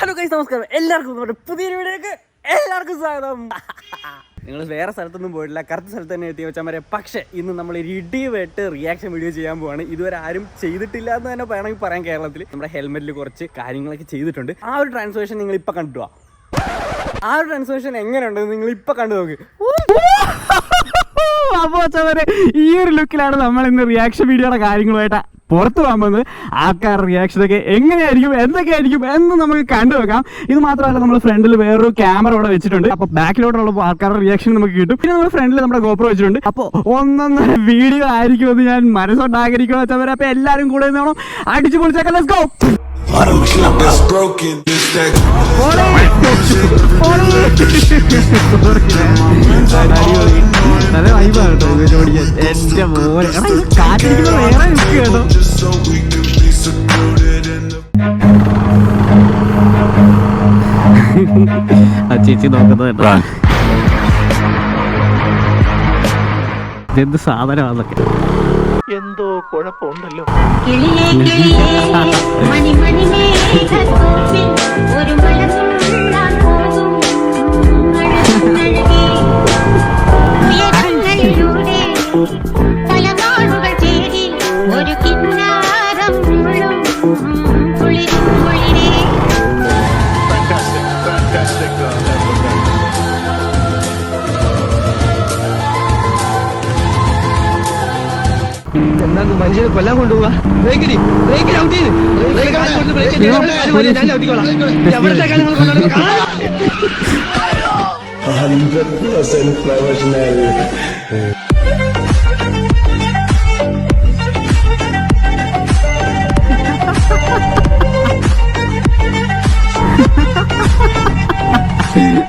Hello guys, നമസ്കാരം. എല്ലാവർക്കും നമ്മുടെ പുതിയൊരു വീഡിയോയിലേക്ക് എല്ലാവർക്കും സ്വാഗതം. നിങ്ങൾ വേറെ സ്ഥലത്തൊന്നും പോയിട്ടില്ല, കറക്റ്റ് സ്ഥലത്ത് തന്നെ എത്തി വെച്ചാൽ വരെ. പക്ഷേ ഇന്ന് നമ്മൾ ഇടി വെട്ട് റിയാക്ഷൻ വീഡിയോ ചെയ്യാൻ പോവാണ്. ഇതുവരെ ആരും ചെയ്തിട്ടില്ല എന്ന് തന്നെ വേണമെങ്കിൽ പറയാം. കേരളത്തിൽ നമ്മുടെ ഹെൽമെറ്റിൽ കുറച്ച് കാര്യങ്ങളൊക്കെ ചെയ്തിട്ടുണ്ട്. ആ ഒരു ട്രാൻസ്ഫോർമേഷൻ നിങ്ങൾ ഇപ്പം കണ്ടു. ആ ഒരു ട്രാൻസ്ഫോർമേഷൻ എങ്ങനെയുണ്ടെന്ന് നിങ്ങൾ ഇപ്പം കണ്ടു നോക്ക്. അപ്പോൾ ഈ ഒരു ലുക്കിലാണ് നമ്മൾ ഇന്ന് റിയാക്ഷൻ വീഡിയോയുടെ കാര്യങ്ങളുമായിട്ട് പുറത്തു പോകുന്നത്. ആൾക്കാരുടെ റിയാക്ഷനൊക്കെ എങ്ങനെയായിരിക്കും, എന്തൊക്കെയായിരിക്കും എന്ന് നമുക്ക് കണ്ടുവെക്കാം. ഇത് മാത്രമല്ല, നമ്മൾ ഫ്രണ്ടിൽ വേറൊരു ക്യാമറ ഇവിടെ വെച്ചിട്ടുണ്ട്. അപ്പോൾ ബാക്കിലോട്ടുള്ള ആൾക്കാരുടെ റിയാക്ഷൻ നമുക്ക് കിട്ടും. പിന്നെ നമ്മൾ ഫ്രണ്ടിൽ നമ്മുടെ ഗോപ്രോ വെച്ചിട്ടുണ്ട്. അപ്പോൾ ഒന്നൊന്നര വീഡിയോ ആയിരിക്കുമെന്ന് ഞാൻ മനസ്സുണ്ടാഗ്രഹിക്കുക വെച്ചവരെ. അപ്പോൾ എല്ലാവരും കൂടെ വേണം അടിച്ചു പൊളിച്ചേക്കാം. Let's go. നല്ല വൈബാണ് കേട്ടോ ഇത് ഓടിക്കാൻ. എന്റെ മോനെ കാറ്റിരിക്കുന്ന വേറെ നിൽക്കുക കേട്ടോ. ആ ചേച്ചി നോക്കുന്നത് കേട്ടോ, ഇതെന്ത് സാധനമാണെന്നൊക്കെ. എന്തോ കുഴപ്പമുണ്ടല്ലോ. മനുഷ്യനെ കൊല്ലാൻ കൊണ്ടുപോവാ.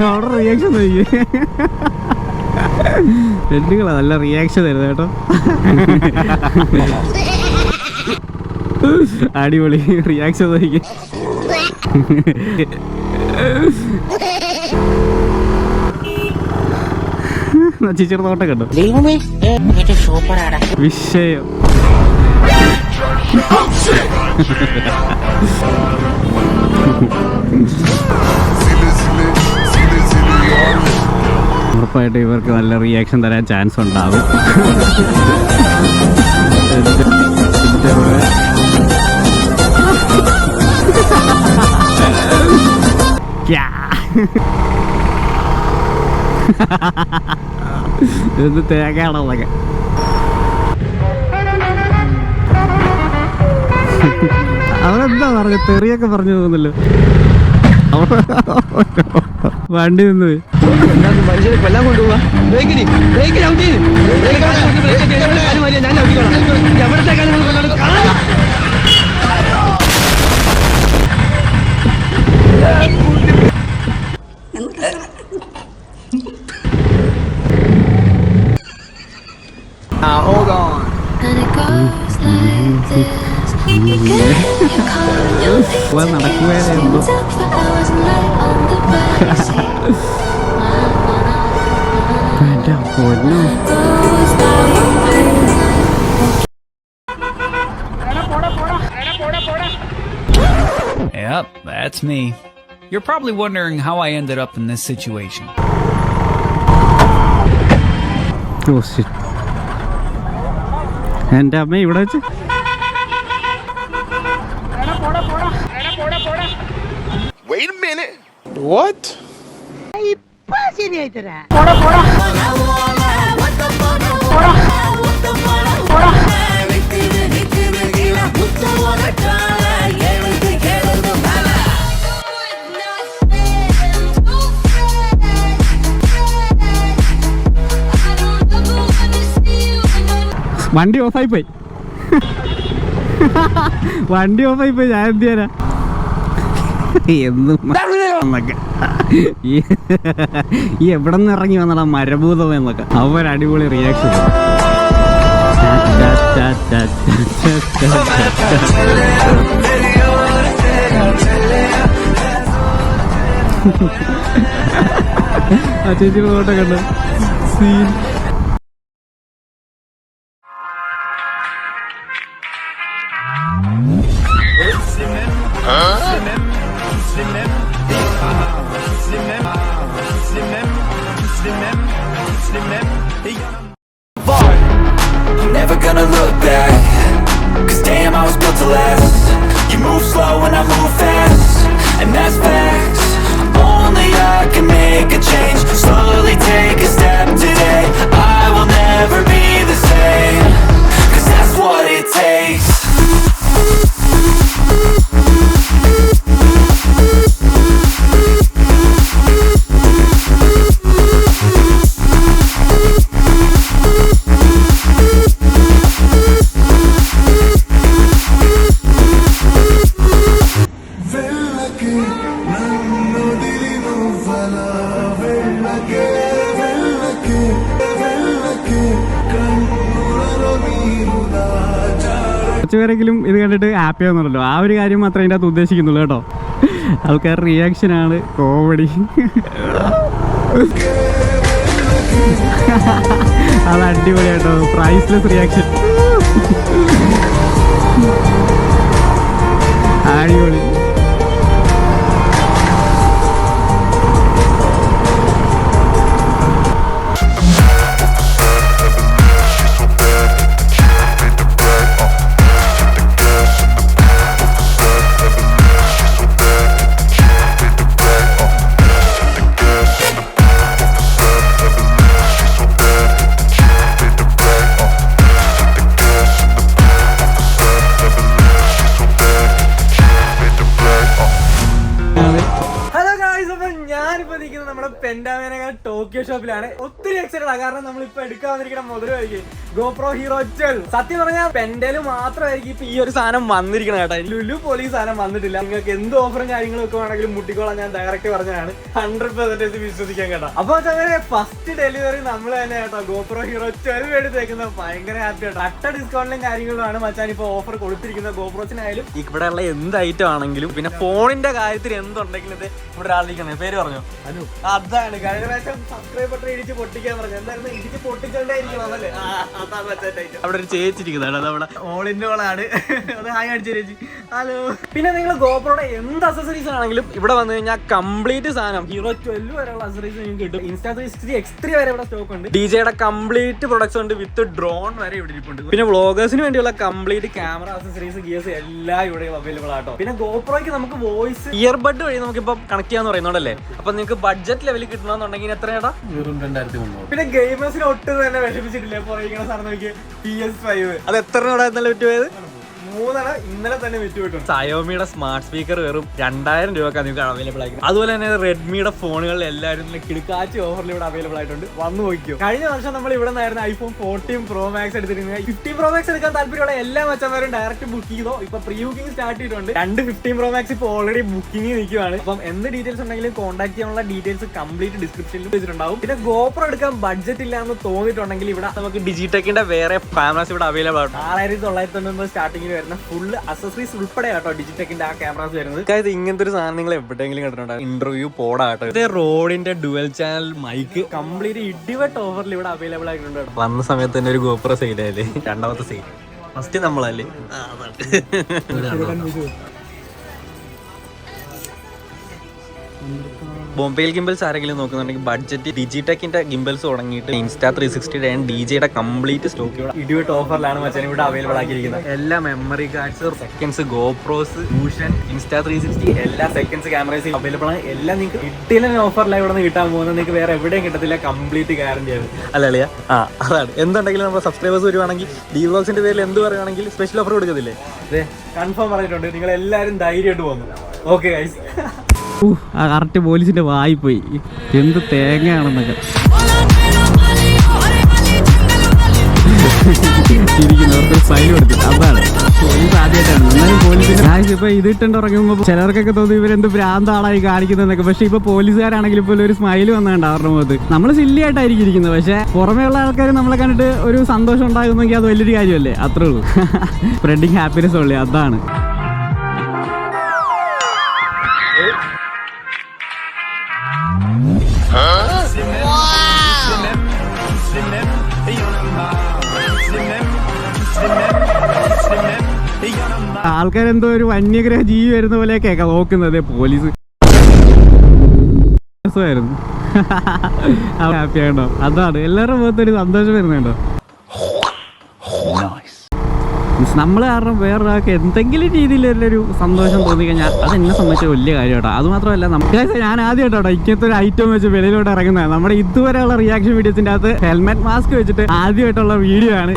അവിടെ റിയാക്ഷൻ പെണ്ണുങ്ങളാ നല്ല റിയാക്ഷൻ തരുന്നത് കേട്ടോ. അടിപൊളി റിയാക്ഷൻ തരിക. ചേച്ചിയുടെ കണ്ടോ വിഷയം. ഉറപ്പായിട്ട് ഇവർക്ക് നല്ല റിയാക്ഷൻ തരാൻ ചാൻസ് ഉണ്ടാകും. എന്ത് തേങ്ങയാണോ അതൊക്കെ. അവരെന്താ പറഞ്ഞ തെറിയൊക്കെ പറഞ്ഞു പോകുന്നല്ലോ. വണ്ടി നിന്ന് മനുഷ്യനെ കൊല്ലാൻ കൊണ്ടുപോവാ. hold on. നടക്കുകയായിരുന്നു. Yep, that's me. You're probably wondering how I ended up in this situation. Oh shit. എൻ്റെ അമ്മ ഇവിടെ വെച്ച് Wait a minute. What? വണ്ടി ഓഫായി പോയി. വണ്ടി ഓഫായി പോയി. ഞാൻ എന്ത് ചെയ്യാനാ. എന്നും ഈ എവിടെ നിന്ന് ഇറങ്ങി വന്നടാ മരഭൂതം എന്നൊക്കെ. അവൻ അടിപൊളി റിയാക്ഷൻ. ആ ചേച്ചിയുടെ ഫോട്ടോ കണ്ടോ scene. Huh? Never gonna look back, 'cause damn I was built to last. You move slow and I move fast, and that's facts. Only I can make a change, slowly take a step today. I will never be the same, 'cause that's what it takes. കുറച്ചുപേരെങ്കിലും ഇത് കണ്ടിട്ട് happy ആവുന്നുണ്ടല്ലോ, ആ ഒരു കാര്യം മാത്രമേ അതിൻ്റെ അകത്ത് ഉദ്ദേശിക്കുന്നുള്ളൂ കേട്ടോ. ആൾക്കാരുടെ റിയാക്ഷനാണ് കോമഡി. അത് അടിപൊളിയാട്ടോ, പ്രൈസ്ലെസ് റിയാക്ഷൻ. അടിപൊളി. നമ്മുടെ പെൻഡാമേനകൾ ടോക്കിയോ ഷോപ്പിലാണ്. ഒത്തിരി എക്സൈറ്റഡ് ആണ്, കാരണം നമ്മളിപ്പോ എടുക്കാൻ വന്നിരിക്കുന്ന മുതലായിരിക്കും GoPro Hero 12. സത്യം പറഞ്ഞാൽ പെൻഡേല് മാത്രമായിരിക്കും ഇപ്പൊ ഈ ഒരു സാധനം വന്നിരിക്കണം കേട്ടോ. ലുലു പോലീസ് സാധനം വന്നിട്ടില്ല. നിങ്ങൾക്ക് എന്ത് ഓഫറും കാര്യങ്ങളും ഒക്കെ വേണമെങ്കിലും മുട്ടിക്കോളാം, ഞാൻ ഡയറക്റ്റ് പറഞ്ഞതാണ്. 100% വിശ്വസിക്കാൻ കേട്ടോ. അപ്പൊ അങ്ങനെ ഫസ്റ്റ് ഡെലിവറി നമ്മൾ തന്നെ കേട്ടോ GoPro Hero 12 എടുത്തേക്കുന്നത്. ഭയങ്കര ഹാപ്പി ആട്ടോ. അട്ട ഡിസ്കൗണ്ടിലും കാര്യങ്ങളുമാണ് മച്ചാൻ ഇപ്പൊ ഓഫർ കൊടുത്തിരിക്കുന്നത്. GoProസിനായാലും ഇവിടെയുള്ള എന്ത് ഐറ്റം ആണെങ്കിലും, പിന്നെ ഫോണിന്റെ കാര്യത്തിൽ എന്തുണ്ടെങ്കിലും ഇത് ഇവിടെ ഒരാളിരിക്കുന്നത്. പേര് പറഞ്ഞു അതാണ്. കഴിഞ്ഞ പ്രാവശ്യം സബ്സ്ക്രൈബ് ബട്ടൺ ഇടിച്ച് പൊട്ടിക്കാൻ പറഞ്ഞു. എന്തായിരുന്നു ഇടിച്ച് പൊട്ടിച്ചോണ്ടായിരിക്കും അതല്ലേ. അവിടെ ഒരു ചേച്ചിരിക്കുന്നതാണ്, അത് അവിടെ ഓൾ ഇൻ ഓൾ ആണ്. അത് ഹായ് അടിച്ചു ചേച്ചി, ഹലോ. പിന്നെ നിങ്ങൾ ഗോപ്രോയുടെ എന്ത് അക്സസറീസ് ആണെങ്കിലും ഇവിടെ വന്നു കഴിഞ്ഞാൽ കംപ്ലീറ്റ് സാധനം Hero 12 വരെയുള്ള അക്സസറീസ് നിങ്ങൾക്ക് കിട്ടും. Insta360 X3 വരെ ഇവിടെ സ്റ്റോക്ക് ഉണ്ട്. ഡിജെയുടെ കംപ്ലീറ്റ് പ്രൊഡക്ട്സ് ഉണ്ട്, വിത്ത് ഡ്രോൺ വരെ ഇവിടെ ഇരിപ്പുണ്ട്. പിന്നെ വ്ളോഗേഴ്സിന് വേണ്ടിയുള്ള കംപ്ലീറ്റ് ക്യാമറ അക്സസറീസ് ഗിയേഴ്സ് എല്ലാം ഇവിടെ അവൈലബിൾ ആട്ടോ. പിന്നെ ഗോപ്രോയ്ക്ക് നമുക്ക് വോയിസ് ഇയർബഡ് വഴി നമുക്കിപ്പോ കണക്ട് ചെയ്യാന്ന് പറയുന്നുണ്ടല്ലേ. അപ്പൊ നിങ്ങൾക്ക് ബഡ്ജറ്റ് ലെവലിൽ കിട്ടണമെന്നുണ്ടെങ്കിൽ എത്ര ചേട്ടാ? 2300. പിന്നെ ഗെയിമേഴ്സിന് ഒട്ടും തന്നെ വിഷമിച്ചിട്ടില്ല. പുറകിക്കുന്ന സാധനം നോക്കി PS5 അത് എത്ര രൂപ വിറ്റുപോയത്? 3 ഇന്നലെ തന്നെ വിറ്റുപോയിട്ടുണ്ട്. സയോമിയുടെ സ്മാർട്ട് സ്പീക്കർ വെറും 2000 രൂപക്കാണ് നിങ്ങൾക്ക് അവൈലബിൾ ആയിരിക്കും. അതുപോലെ തന്നെ റെഡ്മിയുടെ ഫോണുകളിൽ എല്ലാവരും കിടക്കാച്ചി ഓഫറിൽ ഇവിടെ അവൈലബിൾ ആയിട്ടുണ്ട്. വന്നു നോക്കിയോ. കഴിഞ്ഞ വർഷം നമ്മൾ ഇവിടെ നിന്നായിരുന്നു iPhone 14 Pro Max എടുത്തിരുന്നത്. 15 Pro Max എടുക്കാൻ താല്പര്യമുള്ള എല്ലാ മച്ചന്മാരും ഡയറക്റ്റ് ബുക്ക് ചെയ്തോ. ഇപ്പൊ പ്രീ ബുക്കിംഗ് സ്റ്റാർട്ട് ചെയ്തിട്ടുണ്ട്. 15 Pro Max ഇപ്പൊ ഓൾറെഡി ബുക്കിംഗ് നിൽക്കുവാണ്. അപ്പം എന്ത് ഡീറ്റെയിൽസ് ഉണ്ടെങ്കിലും കോൺടാക്ട് ചെയ്യാനുള്ള ഡീറ്റെയിൽസ് കംപ്ലീറ്റ് ഡിസ്ക്രിപ്ഷനിൽ വെച്ചിട്ടുണ്ടാവും. പിന്നെ GoPro എടുക്കാൻ ബഡ്ജറ്റ് ഇല്ല എന്ന് തോന്നിയിട്ടുണ്ടെങ്കിൽ ഇവിടെ നമുക്ക് ഡിജിടെക്കിന്റെ വേറെ ക്യാമറാസ് ഇവിടെ അവൈലബിൾ ആണ്. 6999 സ്റ്റാർട്ടിംഗിൽ വരുന്ന ഫുൾ അക്സസറീസ് ഉൾപ്പെടെ ആട്ടോ ഡിജിടെക്കിന്റെ ആ ക്യാമറാസ് വരുന്നത്. അതായത് ഇങ്ങനത്തെ ഒരു സാധനം നിങ്ങൾ എവിടെയെങ്കിലും കണ്ടിട്ടുണ്ടോ? ഇന്റർവ്യൂ പോടാട്ടോ. ഇത് റോഡിന്റെ ഡുവൽ ചാനൽ മൈക്ക് കംപ്ലീറ്റ് ഇടിവെട്ട് ഓഫറിൽ ഇവിടെ അവൈലബിൾ ആയിട്ടുണ്ട്. വന്ന സമയത്ത് തന്നെ ഒരു GoPro സെയിലായാലേ, രണ്ടാമത്തെ സെയിൽ. ഫസ്റ്റ് നമ്മളല്ലേ ബോംബെയിൽ ഗിംബൽസ് ആരെങ്കിലും നോക്കുന്നുണ്ടെങ്കിൽ ബഡ്ജറ്റ് ഡിജിടെക്കിന്റെ ഗിംബൽസ് തുടങ്ങിയിട്ട് Insta360 ഡിജെയുടെ കംപ്ലീറ്റ് സ്റ്റോക്ക് ഇടിവെട്ട് ഓഫറിലാണ് മച്ചാൻ ഇവിടെ അവൈലബിൾ ആക്കിയിരിക്കുന്നത്. എല്ലാ memory cards, seconds, GoPros, fusion, Insta360 എല്ലാ സെക്കൻഡ്സ് ക്യാമറസ് അവൈലബിൾ ആണ്. എല്ലാം നിങ്ങൾക്ക് കിട്ടിയില്ല ഓഫറിലാണ് ഇവിടെ നിന്ന് കിട്ടാൻ പോകുന്നത്. നിങ്ങൾക്ക് വേറെ എവിടെയും കിട്ടത്തില്ല, കംപ്ലീറ്റ് ഗ്യാരണ്ടി ആണ്. അല്ലളിയാ അതാണ്. എന്തുണ്ടെങ്കിലും നമ്മുടെ സബ്സ്ക്രൈബേഴ്സ് വരുവാണെങ്കിൽ ഡി വ്ലോഗ്സിന്റെ പേരിൽ എന്ത് പറയുകയാണെങ്കിൽ സ്പെഷ്യൽ ഓഫർ കൊടുക്കത്തില്ലേ? അതെ, കൺഫേം പറഞ്ഞിട്ടുണ്ട്. നിങ്ങൾ എല്ലാവരും ധൈര്യമായിട്ട് പോകുന്നു. Okay guys. ആ കറക്റ്റ് പോലീസിന്റെ വായിപ്പോയി. എന്ത് തേങ്ങയാണെന്നൊക്കെ ഇരിക്കുന്നവർക്ക് സൈൻ കൊടുക്കും. അതാണ് പോലീസ് ആദ്യമായിട്ടാണ്. എന്നാലും പോലീസിന്റെ ഇപ്പൊ ഇത് ഇട്ടുണ്ട് ഇറങ്ങുമ്പോൾ ചിലർക്കൊക്കെ തോന്നി ഇവരെന്ത് ഭ്രാന്താളായി കാണിക്കുന്നതൊക്കെ. പക്ഷെ ഇപ്പൊ പോലീസുകാരാണെങ്കിൽ ഇപ്പോൾ ഒരു സ്മൈല് വന്നുണ്ട് അവരുടെ മുഖത്ത്. നമ്മൾ സില്ലി ആയിട്ടായിരിക്കും ഇരിക്കുന്നത്, പക്ഷെ പുറമേയുള്ള ആൾക്കാർ നമ്മളെ കണ്ടിട്ട് ഒരു സന്തോഷം ഉണ്ടാകുന്നെങ്കിൽ അത് വലിയൊരു കാര്യമല്ലേ. അത്രേ ഉള്ളൂ. സ്പ്രെഡിങ് ഹാപ്പിനെസ് ഉള്ളേ, അതാണ്. ആൾക്കാരെന്തോ ഒരു വന്യഗ്രഹ ജീവി വരുന്ന പോലെയൊക്കെ നോക്കുന്നത് പോലീസ്. രസമായിരുന്നു. ഹാപ്പി ആയിട്ടോ, അതാണ് എല്ലാവരുടെ മുഖത്തൊരു സന്തോഷം വരുന്നുണ്ടോ. നമ്മൾ കാരണം വേറൊരാൾക്ക് എന്തെങ്കിലും രീതിയിലൊരു സന്തോഷം തോന്നിക്കഴിഞ്ഞാൽ അത് എന്നെ സംബന്ധിച്ച വലിയ കാര്യം കേട്ടോ. അത് മാത്രമല്ല നമുക്ക് ഞാൻ ആദ്യമായിട്ടോ ഇങ്ങനത്തെ ഒരു ഐറ്റം വെച്ച് വെളിയിലോട്ട് ഇറങ്ങുന്നത്. നമ്മുടെ ഇതുവരെയുള്ള റിയാക്ഷൻ വീഡിയോസിന്റെ അകത്ത് ഹെൽമെറ്റ് മാസ്ക് വെച്ചിട്ട് ആദ്യമായിട്ടുള്ള വീഡിയോ ആണ്.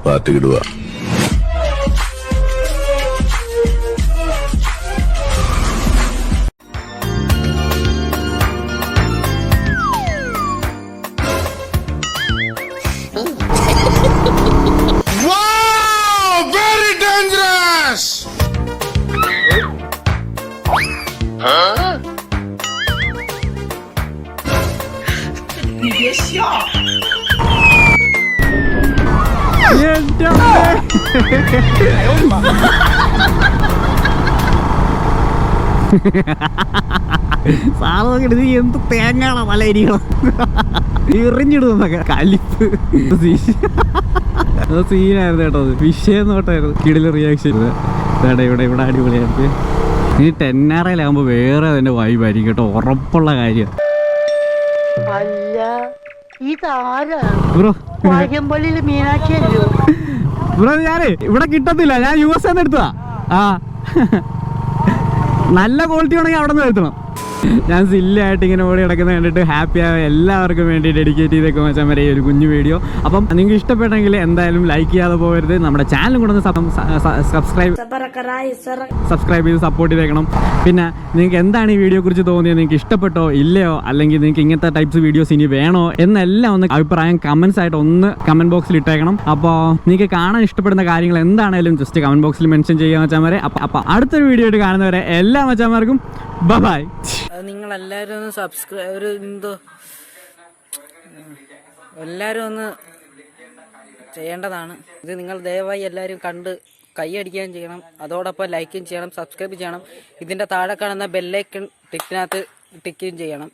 പാട്ടുകിടുക. Very dangerous! സാറ് ഇത് എന്ത് തേങ്ങാണോ നല്ല ഇരിക്കണം എറിഞ്ഞിടുന്നൊക്കെ കലിപ്പ് സീനായിരുന്നു കേട്ടോ. അത് വിഷയം നോട്ടായിരുന്നു. കിടില റിയാക്ഷൻ ഇവിടെ അടിപൊളിയായിട്ട്. ഇനി 10R വേറെ അതിന്റെ വൈബായിരിക്കും കേട്ടോ, ഉറപ്പുള്ള കാര്യം. ബ്രോ ഞാനേ ഇവിടെ കിട്ടത്തില്ല, ഞാൻ US എടുത്തതാ. ആ നല്ല ക്വാളിറ്റി ആണെങ്കിൽ അവിടെ നിന്ന് വരുത്തണം. ഞാൻ സില്ലായിട്ട് ഇങ്ങനെ ഓടി കിടക്കുന്നത് കണ്ടിട്ട് ഹാപ്പി ആയ എല്ലാവർക്കും വേണ്ടി ഡെഡിക്കേറ്റ് ചെയ്തേക്കും വെച്ചാൽ വരെ ഒരു കുഞ്ഞു വീഡിയോ. അപ്പം നിങ്ങൾക്ക് ഇഷ്ടപ്പെട്ടെങ്കിൽ എന്തായാലും ലൈക്ക് ചെയ്യാതെ പോകരുത്. നമ്മുടെ ചാനൽ കൂടെ ഒന്ന് സബ്സ്ക്രൈബ് ചെയ്ത് സപ്പോർട്ട് ചെയ്തേക്കണം. പിന്നെ നിങ്ങൾക്ക് എന്താണ് ഈ വീഡിയോ കുറിച്ച് തോന്നിയത്, നിങ്ങൾക്ക് ഇഷ്ടപ്പെട്ടോ ഇല്ലയോ, അല്ലെങ്കിൽ നിങ്ങൾക്ക് ഇങ്ങനത്തെ ടൈപ്സ് വീഡിയോസ് ഇനി വേണോ എന്നെല്ലാം ഒന്ന് അഭിപ്രായം കമൻസ് ആയിട്ട് ഒന്ന് കമന്റ് ബോക്സിൽ ഇട്ടേക്കണം. അപ്പോൾ നിങ്ങൾക്ക് കാണാൻ ഇഷ്ടപ്പെടുന്ന കാര്യങ്ങൾ എന്താണേലും ജസ്റ്റ് കമന്റ് ബോക്സിൽ മെൻഷൻ ചെയ്യാൻ വെച്ചാൽ വരെ. അപ്പോൾ അടുത്തൊരു വീഡിയോ ആയിട്ട് കാണുന്നവരെ എല്ലാ മച്ചാന്മാർക്കും ബൈ. നിങ്ങളെല്ലാവരും ഒന്ന് സബ്സ്ക്രൈബ് എല്ലാവരും ഒന്ന് ചെയ്യേണ്ടതാണ്. ഇത് നിങ്ങൾ ദയവായി എല്ലാവരും കണ്ട് കൈയടിക്കുകയും ചെയ്യണം. അതോടൊപ്പം ലൈക്കും ചെയ്യണം, സബ്സ്ക്രൈബ് ചെയ്യണം. ഇതിൻ്റെ താഴെ കാണുന്ന ബെല്ലൈക്കൺ ടിക്കിനകത്ത് ടിക്കുകയും ചെയ്യണം.